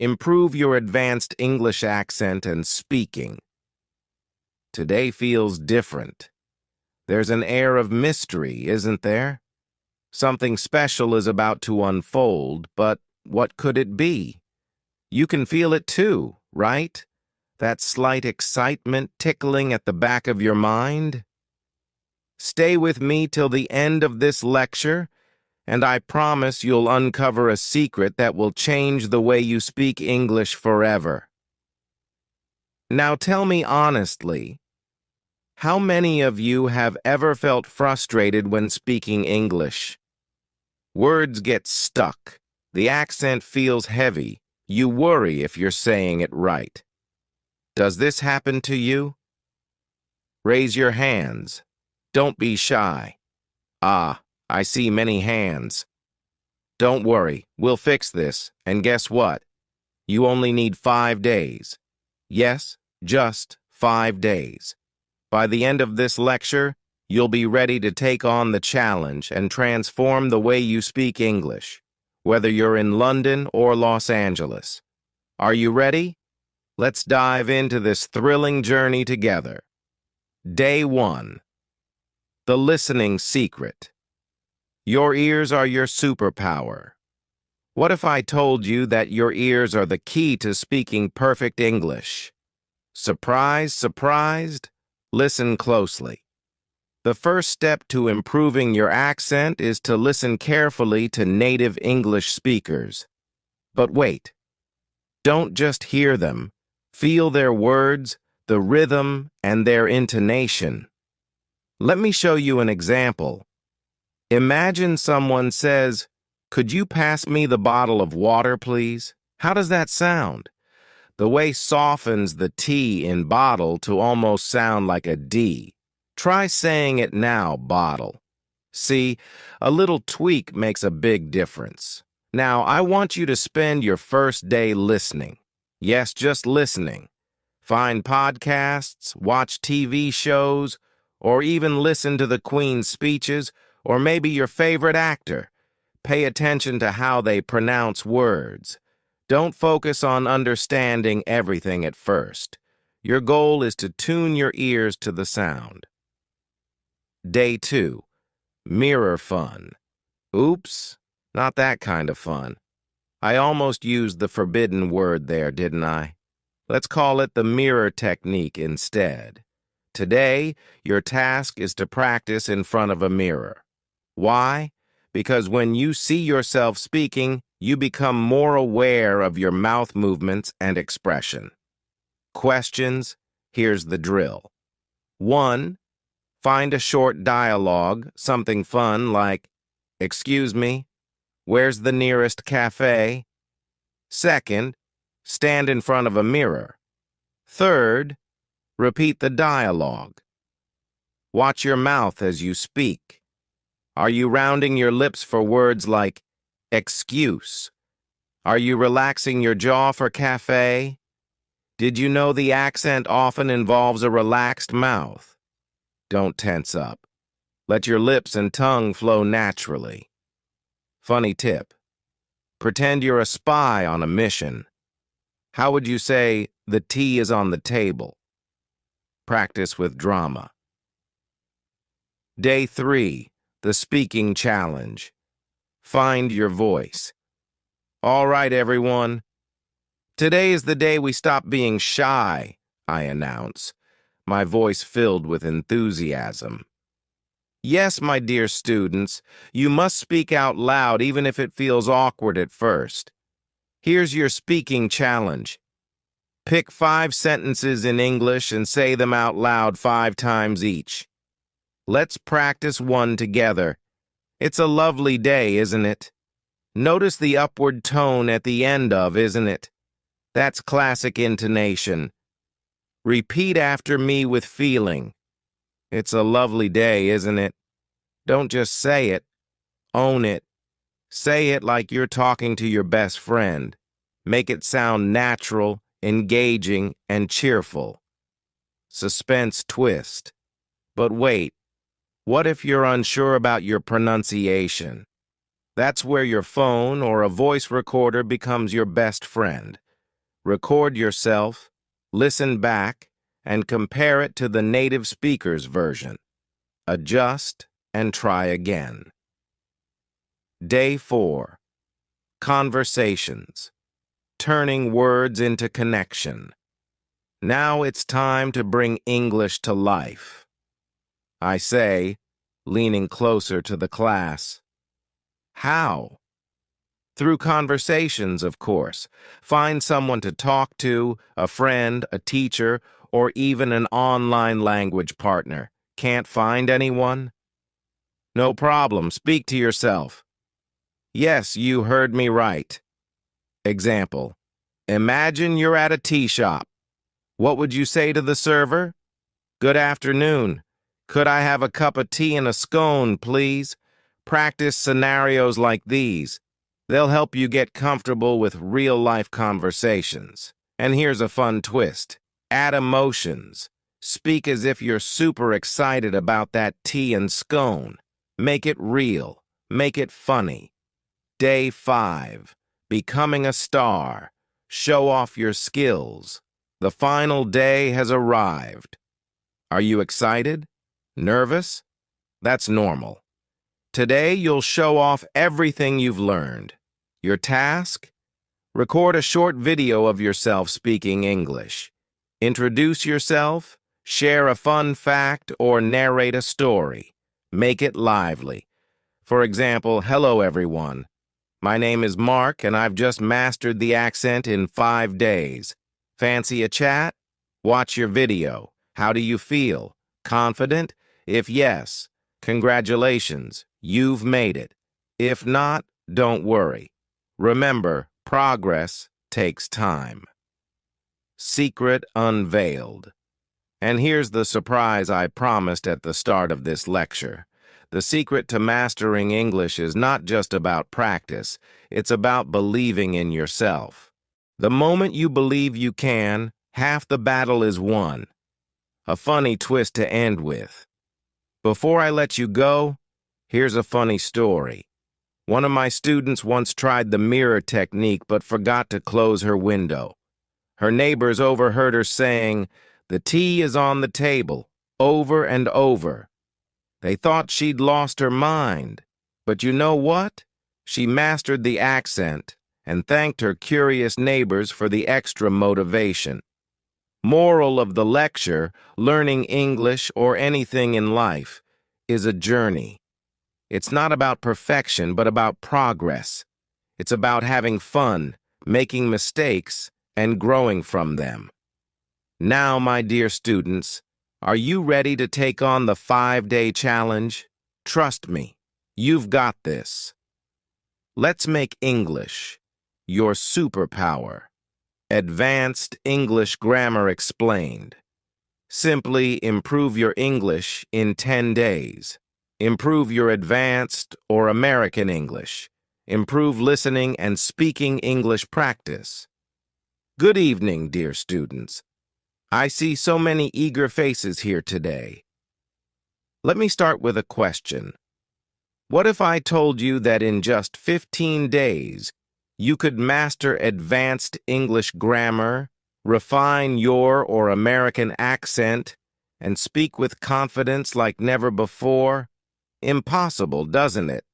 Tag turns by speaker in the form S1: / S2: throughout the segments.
S1: Improve your advanced English accent and speaking. Today feels different. There's an air of mystery, isn't there? Something special is about to unfold, but what could it be? You can feel it too, right? That slight excitement tickling at the back of your mind? Stay with me till the end of this lecture, and I promise you'll uncover a secret that will change the way you speak English forever. Now tell me honestly, how many of you have ever felt frustrated when speaking English? Words get stuck. The accent feels heavy. You worry if you're saying it right. Does this happen to you? Raise your hands. Don't be shy. Ah, I see many hands. Don't worry, we'll fix this, and guess what? You only need 5 days. Yes, just 5 days. By the end of this lecture, you'll be ready to take on the challenge and transform the way you speak English, whether you're in London or Los Angeles. Are you ready? Let's dive into this thrilling journey together. Day 1. The listening secret. Your ears are your superpower. What if I told you that your ears are the key to speaking perfect English? Surprised, surprised? Listen closely. The first step to improving your accent is to listen carefully to native English speakers. But wait, don't just hear them. Feel their words, the rhythm, and their intonation. Let me show you an example. Imagine someone says, "Could you pass me the bottle of water, please?" How does that sound? The way softens the T in bottle to almost sound like a D. Try saying it now, bottle. See, a little tweak makes a big difference. Now, I want you to spend your first day listening. Yes, just listening. Find podcasts, watch TV shows, or even listen to the Queen's speeches, or maybe your favorite actor. Pay attention to how they pronounce words. Don't focus on understanding everything at first. Your goal is to tune your ears to the sound. Day 2. Mirror fun. Oops, not that kind of fun. I almost used the forbidden word there, didn't I? Let's call it the mirror technique instead. Today, your task is to practice in front of a mirror. Why? Because when you see yourself speaking, you become more aware of your mouth movements and expression. Questions? Here's the drill. 1. Find a short dialogue, something fun like, "Excuse me, where's the nearest cafe?" 2. Stand in front of a mirror. 3. Repeat the dialogue. Watch your mouth as you speak. Are you rounding your lips for words like excuse? Are you relaxing your jaw for cafe? Did you know the accent often involves a relaxed mouth? Don't tense up. Let your lips and tongue flow naturally. Funny tip. Pretend you're a spy on a mission. How would you say, "The tea is on the table"? Practice with drama. Day 3. The speaking challenge. Find your voice. All right, everyone. Today is the day we stop being shy, I announce, my voice filled with enthusiasm. Yes, my dear students, you must speak out loud even if it feels awkward at first. Here's your speaking challenge. Pick 5 sentences in English and say them out loud 5 times each. Let's practice one together. It's a lovely day, isn't it? Notice the upward tone at the end of, isn't it? That's classic intonation. Repeat after me with feeling. It's a lovely day, isn't it? Don't just say it. Own it. Say it like you're talking to your best friend. Make it sound natural, engaging, and cheerful. Suspense twist. But wait, what if you're unsure about your pronunciation? That's where your phone or a voice recorder becomes your best friend. Record yourself, listen back, and compare it to the native speaker's version. Adjust and try again. Day 4. Conversations. Turning words into connection. Now it's time to bring English to life. I say, leaning closer to the class. How? Through conversations, of course. Find someone to talk to, a friend, a teacher, or even an online language partner. Can't find anyone? No problem. Speak to yourself. Yes, you heard me right. Example. Imagine you're at a tea shop. What would you say to the server? Good afternoon. Could I have a cup of tea and a scone, please? Practice scenarios like these. They'll help you get comfortable with real-life conversations. And here's a fun twist. Add emotions. Speak as if you're super excited about that tea and scone. Make it real. Make it funny. Day 5. Becoming a star. Show off your skills. The final day has arrived. Are you excited? Nervous? That's normal. Today you'll show off everything you've learned. Your task? Record a short video of yourself speaking English. Introduce yourself, share a fun fact, or narrate a story. Make it lively. For example, hello everyone. My name is Mark and I've just mastered the accent in 5 days. Fancy a chat? Watch your video. How do you feel? Confident? If yes, congratulations, you've made it. If not, don't worry. Remember, progress takes time. Secret unveiled. And here's the surprise I promised at the start of this lecture. The secret to mastering English is not just about practice, it's about believing in yourself. The moment you believe you can, half the battle is won. A funny twist to end with. Before I let you go, here's a funny story. One of my students once tried the mirror technique but forgot to close her window. Her neighbors overheard her saying, "The tea is on the table," over and over. They thought she'd lost her mind. But you know what? She mastered the accent and thanked her curious neighbors for the extra motivation. Moral of the lecture, learning English or anything in life is a journey. It's not about perfection, but about progress. It's about having fun, making mistakes, and growing from them. Now, my dear students, are you ready to take on the 5-day challenge? Trust me, you've got this. Let's make English your superpower. Advanced English Grammar Explained. Simply improve your English in 10 days. Improve your advanced or American English. Improve listening and speaking English practice. Good evening, dear students. I see so many eager faces here today. Let me start with a question. What if I told you that in just 15 days, you could master advanced English grammar, refine your or American accent, and speak with confidence like never before? Impossible, doesn't it?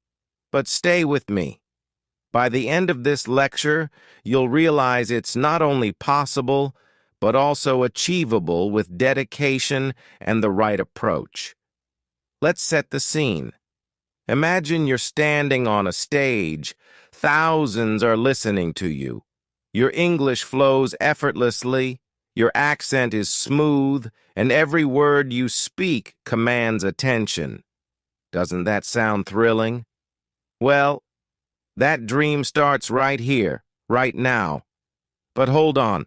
S1: But stay with me. By the end of this lecture, you'll realize it's not only possible, but also achievable with dedication and the right approach. Let's set the scene. Imagine you're standing on a stage. Thousands are listening to you. Your English flows effortlessly, your accent is smooth, and every word you speak commands attention. Doesn't that sound thrilling? Well, that dream starts right here, right now. But hold on.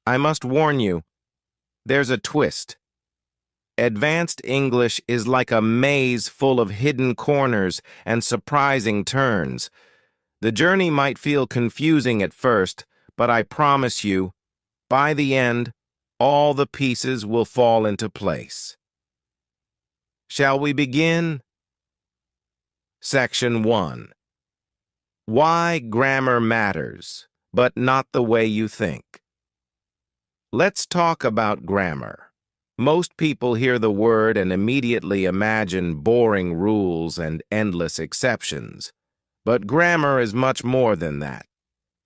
S1: I must warn you, there's a twist. Advanced English is like a maze full of hidden corners and surprising turns. The journey might feel confusing at first, but I promise you, by the end, all the pieces will fall into place. Shall we begin? Section 1. Why grammar matters, but not the way you think. Let's talk about grammar. Most people hear the word and immediately imagine boring rules and endless exceptions. But grammar is much more than that.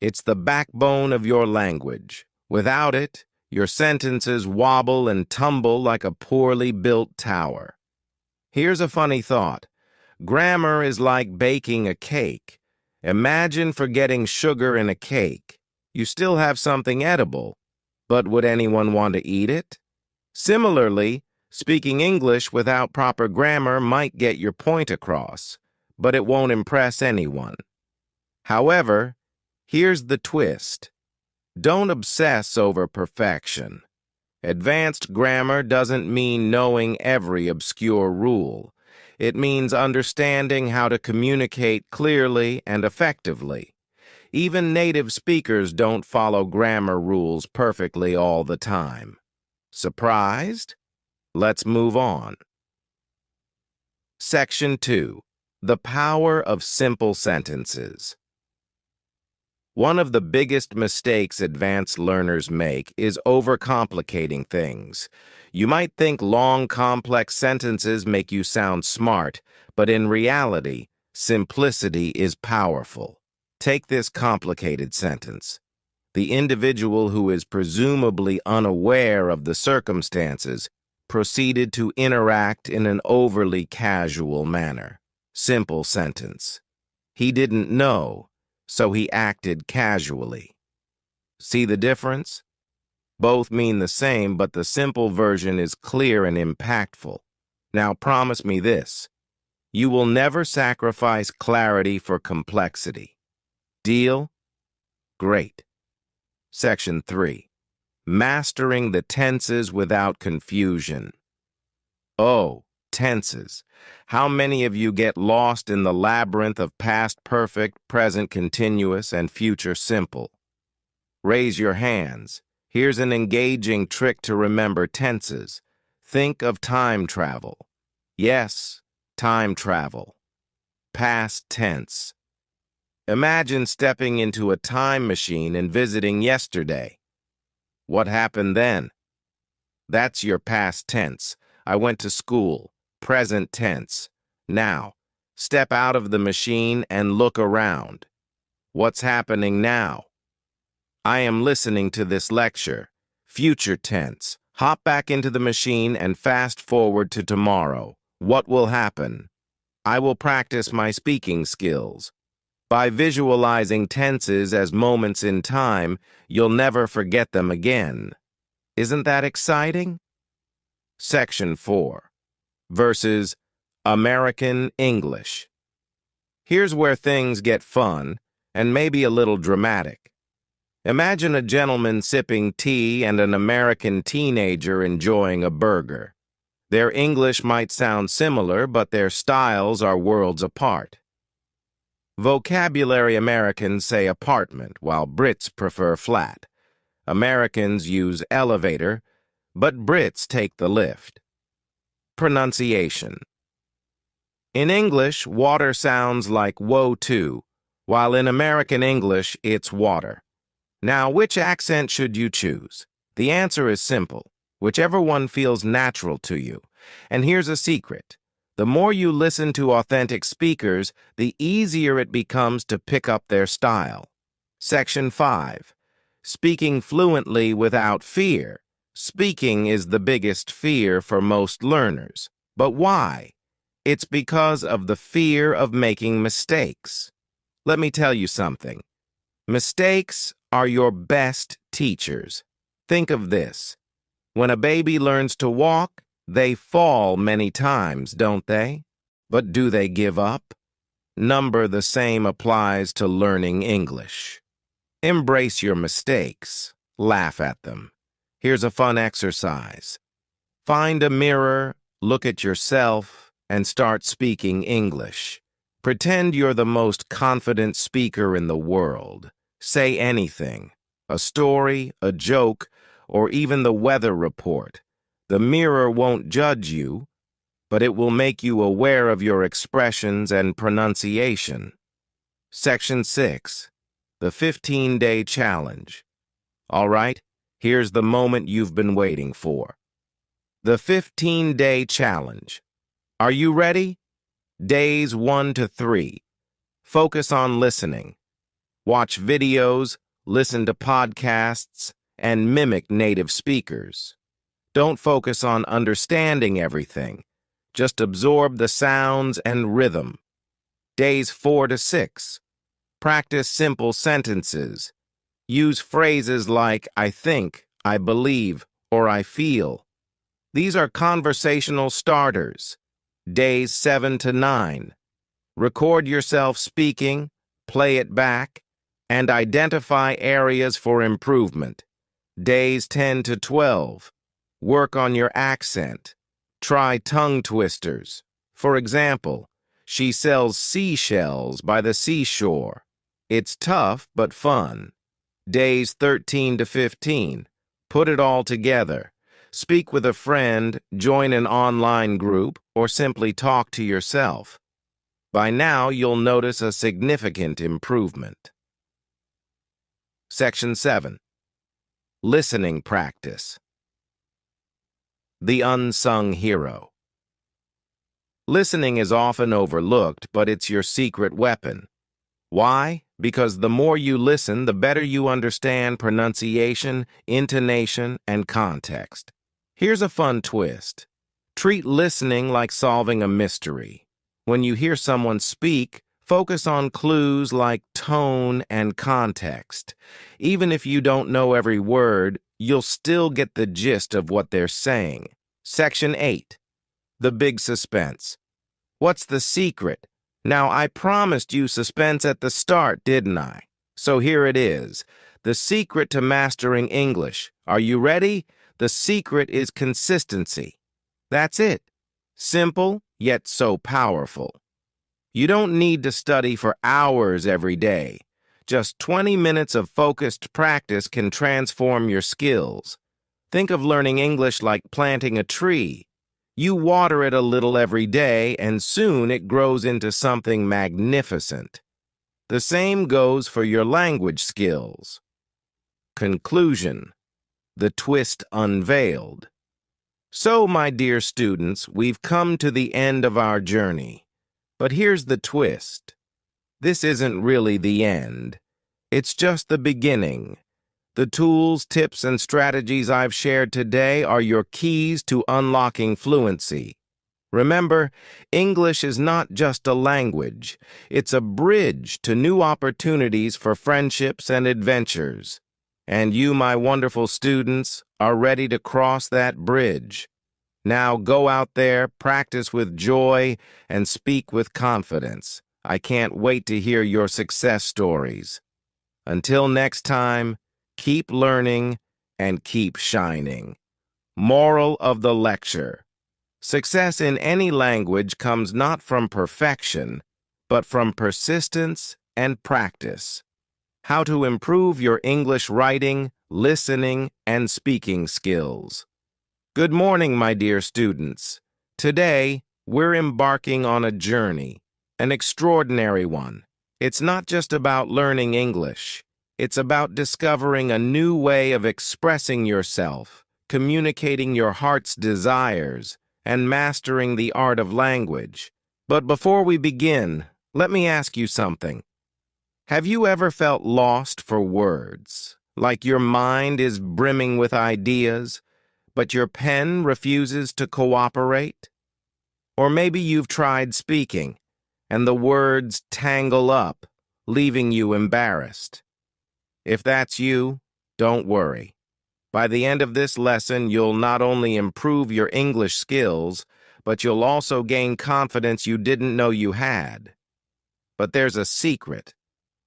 S1: It's the backbone of your language. Without it, your sentences wobble and tumble like a poorly built tower. Here's a funny thought. Grammar is like baking a cake. Imagine forgetting sugar in a cake. You still have something edible, but would anyone want to eat it? Similarly, speaking English without proper grammar might get your point across, but it won't impress anyone. However, here's the twist. Don't obsess over perfection. Advanced grammar doesn't mean knowing every obscure rule. It means understanding how to communicate clearly and effectively. Even native speakers don't follow grammar rules perfectly all the time. Surprised? Let's move on. Section 2. The Power of Simple Sentences. One of the biggest mistakes advanced learners make is overcomplicating things. You might think long, complex sentences make you sound smart, but in reality, simplicity is powerful. Take this complicated sentence. The individual who is presumably unaware of the circumstances proceeded to interact in an overly casual manner. Simple sentence. He didn't know, so he acted casually. See the difference? Both mean the same, but the simple version is clear and impactful. Now promise me this. You will never sacrifice clarity for complexity. Deal? Great. Section 3. Mastering the tenses without confusion. Oh, tenses. How many of you get lost in the labyrinth of past perfect, present continuous, and future simple? Raise your hands. Here's an engaging trick to remember tenses. Think of time travel. Yes, time travel. Past tense. Imagine stepping into a time machine and visiting yesterday. What happened then? That's your past tense. I went to school. Present tense. Now, step out of the machine and look around. What's happening now? I am listening to this lecture. Future tense. Hop back into the machine and fast forward to tomorrow. What will happen? I will practice my speaking skills. By visualizing tenses as moments in time, you'll never forget them again. Isn't that exciting? Section 4. Versus American English. Here's where things get fun and maybe a little dramatic. Imagine a gentleman sipping tea and an American teenager enjoying a burger. Their English might sound similar, but their styles are worlds apart. Vocabulary Americans say apartment, while Brits prefer flat. Americans use elevator, but Brits take the lift. Pronunciation. In English, water sounds like woe to, while in American English, it's water. Now, which accent should you choose? The answer is simple, whichever one feels natural to you. And here's a secret. The more you listen to authentic speakers, the easier it becomes to pick up their style. Section 5. Speaking fluently without fear. Speaking is the biggest fear for most learners. But why? It's because of the fear of making mistakes. Let me tell you something. Mistakes are your best teachers. Think of this. When a baby learns to walk, they fall many times, don't they? But do they give up? Number the same applies to learning English. Embrace your mistakes. Laugh at them. Here's a fun exercise. Find a mirror, look at yourself, and start speaking English. Pretend you're the most confident speaker in the world. Say anything. A story, a joke, or even the weather report. The mirror won't judge you, but it will make you aware of your expressions and pronunciation. Section 6. The 15-Day Challenge. All right, Here's the moment you've been waiting for. The 15-day challenge. Are you ready? Days 1 to 3. Focus on listening. Watch videos, listen to podcasts, and mimic native speakers. Don't focus on understanding everything. Just absorb the sounds and rhythm. Days 4 to 6. Practice simple sentences. Use phrases like I think, I believe, or I feel. These are conversational starters. Days 7 to 9. Record yourself speaking, play it back, and identify areas for improvement. Days 10 to 12. Work on your accent. Try tongue twisters. For example, she sells seashells by the seashore. It's tough but fun. Days 13 to 15. Put it all together. Speak with a friend, join an online group, or simply talk to yourself. By now, you'll notice a significant improvement. Section 7. Listening practice. The unsung hero. Listening is often overlooked, but it's your secret weapon. Why? Because the more you listen, the better you understand pronunciation, intonation, and context. Here's a fun twist. Treat listening like solving a mystery. When you hear someone speak, focus on clues like tone and context. Even if you don't know every word, you'll still get the gist of what they're saying. Section 8. The big suspense. What's the secret? Now, I promised you suspense at the start, didn't I? So here it is. The secret to mastering English. Are you ready? The secret is consistency. That's it. Simple, yet so powerful. You don't need to study for hours every day. Just 20 minutes of focused practice can transform your skills. Think of learning English like planting a tree. You water it a little every day, and soon it grows into something magnificent. The same goes for your language skills. Conclusion. The twist unveiled. So, my dear students, we've come to the end of our journey. But here's the twist. This isn't really the end. It's just the beginning. The tools, tips, and strategies I've shared today are your keys to unlocking fluency. Remember, English is not just a language. It's a bridge to new opportunities for friendships and adventures. And you, my wonderful students, are ready to cross that bridge. Now go out there, practice with joy, and speak with confidence. I can't wait to hear your success stories. Until next time, keep learning and keep shining. Moral of the lecture. Success in any language comes not from perfection, but from persistence and practice. How to improve your English writing, listening, and speaking skills. Good morning, my dear students. Today, we're embarking on a journey, an extraordinary one. It's not just about learning English. It's about discovering a new way of expressing yourself, communicating your heart's desires, and mastering the art of language. But before we begin, let me ask you something. Have you ever felt lost for words, like your mind is brimming with ideas, but your pen refuses to cooperate? Or maybe you've tried speaking, and the words tangle up, leaving you embarrassed. If that's you, don't worry. By the end of this lesson, you'll not only improve your English skills, but you'll also gain confidence you didn't know you had. But there's a secret,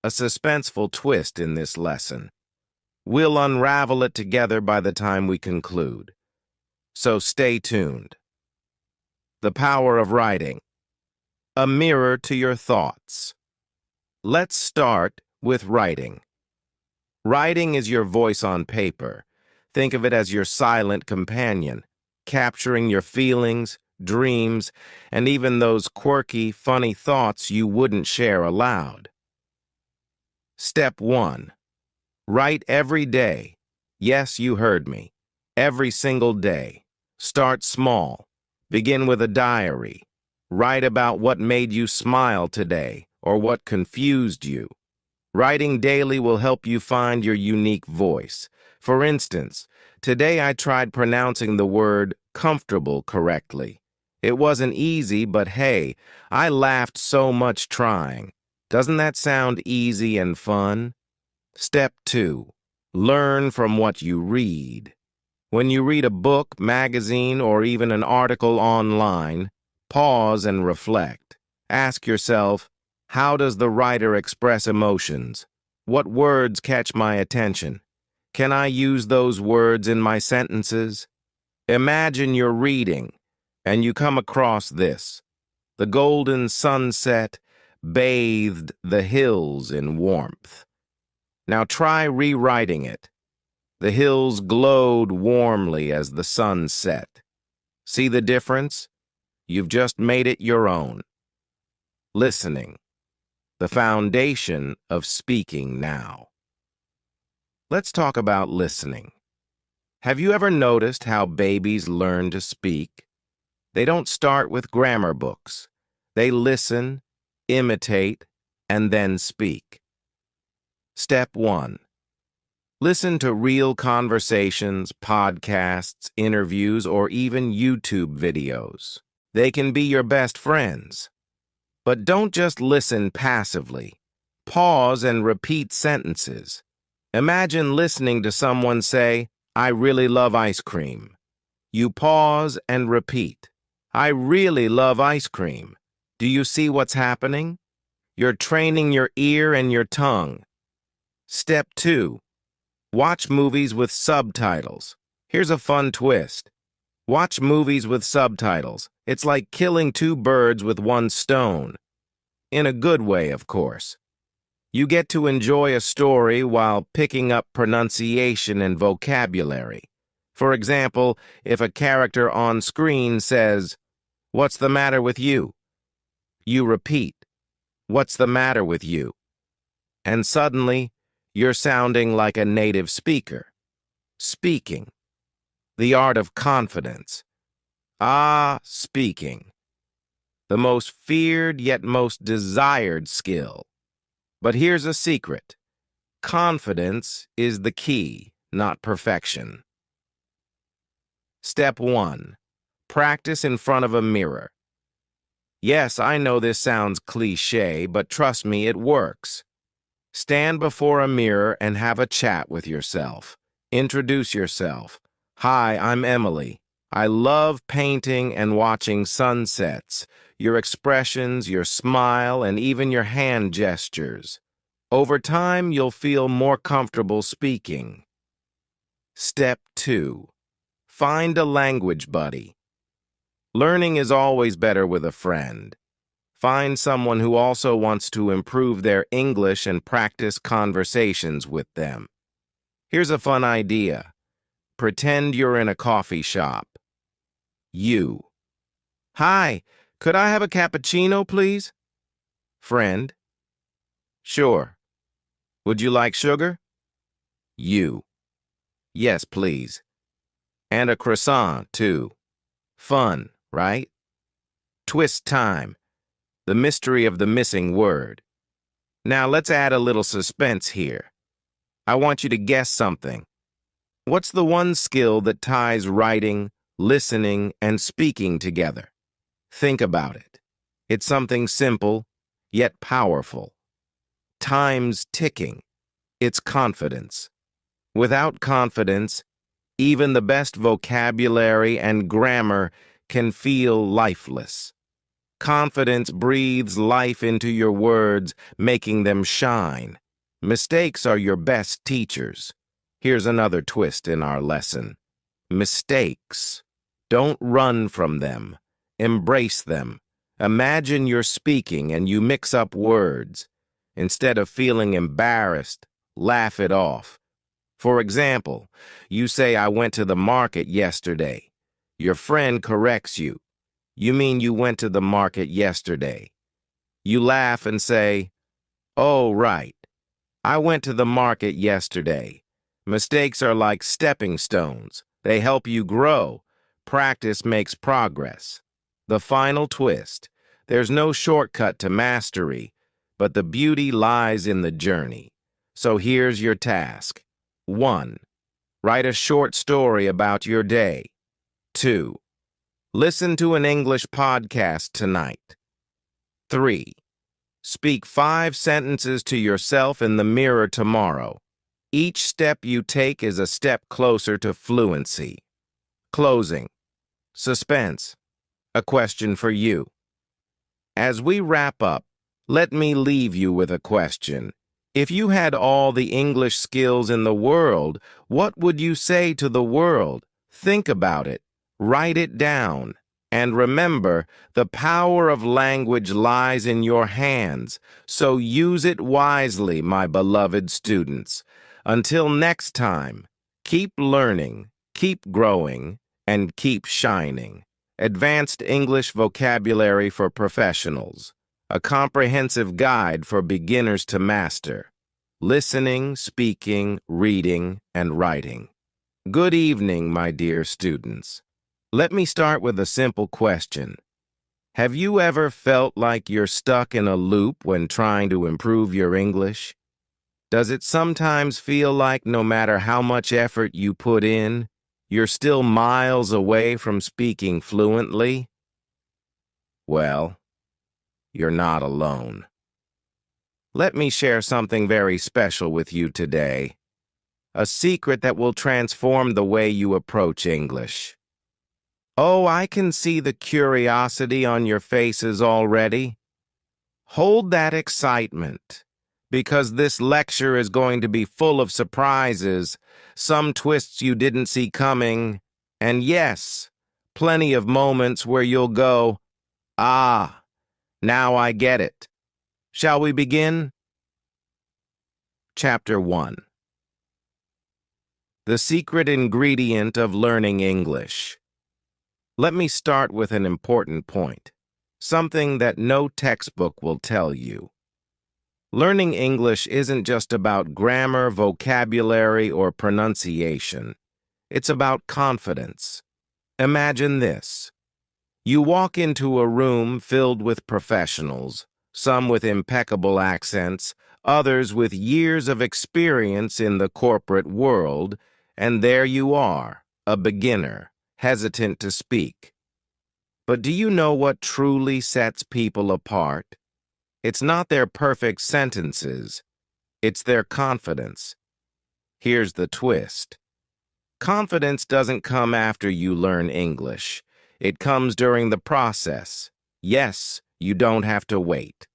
S1: a suspenseful twist in this lesson. We'll unravel it together by the time we conclude. So stay tuned. The power of writing. A mirror to your thoughts. Let's start with writing. Writing is your voice on paper. Think of it as your silent companion, capturing your feelings, dreams, and even those quirky, funny thoughts you wouldn't share aloud. Step 1. Write every day. Yes, you heard me. Every single day. Start small. Begin with a diary. Write about what made you smile today or what confused you. Writing daily will help you find your unique voice. For instance, today I tried pronouncing the word comfortable correctly. It wasn't easy, but hey, I laughed so much trying. Doesn't that sound easy and fun? Step 2. Learn from what you read. When you read a book, magazine, or even an article online, pause and reflect. Ask yourself, how does the writer express emotions? What words catch my attention? Can I use those words in my sentences? Imagine you're reading, and you come across this. The golden sunset bathed the hills in warmth. Now try rewriting it. The hills glowed warmly as the sun set. See the difference? You've just made it your own. Listening, the foundation of speaking now. Let's talk about listening. Have you ever noticed how babies learn to speak? They don't start with grammar books. They listen, imitate, and then speak. Step 1. Listen to real conversations, podcasts, interviews, or even YouTube videos. They can be your best friends. But don't just listen passively. Pause and repeat sentences. Imagine listening to someone say, "I really love ice cream." You pause and repeat, "I really love ice cream." Do you see what's happening? You're training your ear and your tongue. Step 2. Watch movies with subtitles. Here's a fun twist. Watch movies with subtitles. It's like killing two birds with one stone. In a good way, of course. You get to enjoy a story while picking up pronunciation and vocabulary. For example, if a character on screen says, "What's the matter with you?" you repeat, "What's the matter with you?" And suddenly, you're sounding like a native speaker. Speaking. The art of confidence. Speaking. The most feared yet most desired skill. But here's a secret. Confidence is the key, not perfection. Step 1. Practice in front of a mirror. Yes, I know this sounds cliché, but trust me, it works. Stand before a mirror and have a chat with yourself. Introduce yourself. "Hi, I'm Emily. I love painting and watching sunsets. Your expressions, your smile, and even your hand gestures. Over time, you'll feel more comfortable speaking." Step 2. Find a language buddy. Learning is always better with a friend. Find someone who also wants to improve their English and practice conversations with them. Here's a fun idea. Pretend you're in a coffee shop. You. "Hi, could I have a cappuccino, please?" Friend. "Sure. Would you like sugar?" You. "Yes, please. And a croissant, too." Fun, right? Twist time. The mystery of the missing word. Now let's add a little suspense here. I want you to guess something. What's the one skill that ties writing, listening, and speaking together? Think about it. It's something simple, yet powerful. Time's ticking. It's confidence. Without confidence, even the best vocabulary and grammar can feel lifeless. Confidence breathes life into your words, making them shine. Mistakes are your best teachers. Here's another twist in our lesson. Mistakes. Don't run from them. Embrace them. Imagine you're speaking and you mix up words. Instead of feeling embarrassed, laugh it off. For example, you say, "I went to the market yesterday." Your friend corrects you. "You mean you went to the market yesterday?" You laugh and say, "Oh, right. I went to the market yesterday. Mistakes are like stepping stones. They help you grow. Practice makes progress. The final twist. There's no shortcut to mastery, but the beauty lies in the journey. So here's your task. 1. Write a short story about your day. 2. Listen to an English podcast tonight. 3. Speak 5 sentences to yourself in the mirror tomorrow. Each step you take is a step closer to fluency. Closing. Suspense. A question for you. As we wrap up, let me leave you with a question. If you had all the English skills in the world, what would you say to the world? Think about it. Write it down. And remember, the power of language lies in your hands, so use it wisely, my beloved students. Until next time, keep learning, keep growing, and keep shining. Advanced English Vocabulary for Professionals, a comprehensive guide for beginners to master. Listening, speaking, reading, and writing. Good evening, my dear students. Let me start with a simple question. Have you ever felt like you're stuck in a loop when trying to improve your English? Does it sometimes feel like no matter how much effort you put in, you're still miles away from speaking fluently? Well, you're not alone. Let me share something very special with you today. A secret that will transform the way you approach English. Oh, I can see the curiosity on your faces already. Hold that excitement, because this lecture is going to be full of surprises, some twists you didn't see coming, and yes, plenty of moments where you'll go, "Ah, now I get it." Shall we begin? Chapter 1. The secret ingredient of learning English. Let me start with an important point, something that no textbook will tell you. Learning English isn't just about grammar, vocabulary, or pronunciation. It's about confidence. Imagine this. You walk into a room filled with professionals, some with impeccable accents, others with years of experience in the corporate world, and there you are, a beginner, hesitant to speak. But do you know what truly sets people apart? It's not their perfect sentences. It's their confidence. Here's the twist. Confidence doesn't come after you learn English. It comes during the process. Yes, you don't have to wait.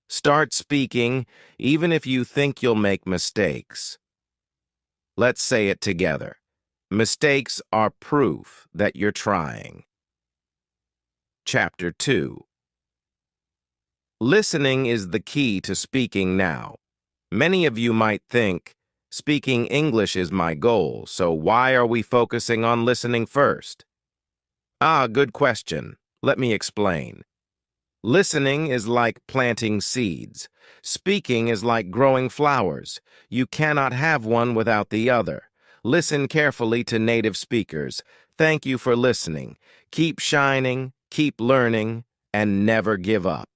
S1: Start speaking, even if you think you'll make mistakes. Let's say it together. Mistakes are proof that you're trying. Chapter 2. Listening is the key to speaking now. Many of you might think, speaking English is my goal, so why are we focusing on listening first? Good question. Let me explain. Listening is like planting seeds. Speaking is like growing flowers. You cannot have one without the other. Listen carefully to native speakers. Thank you for listening. Keep shining, keep learning, and never give up.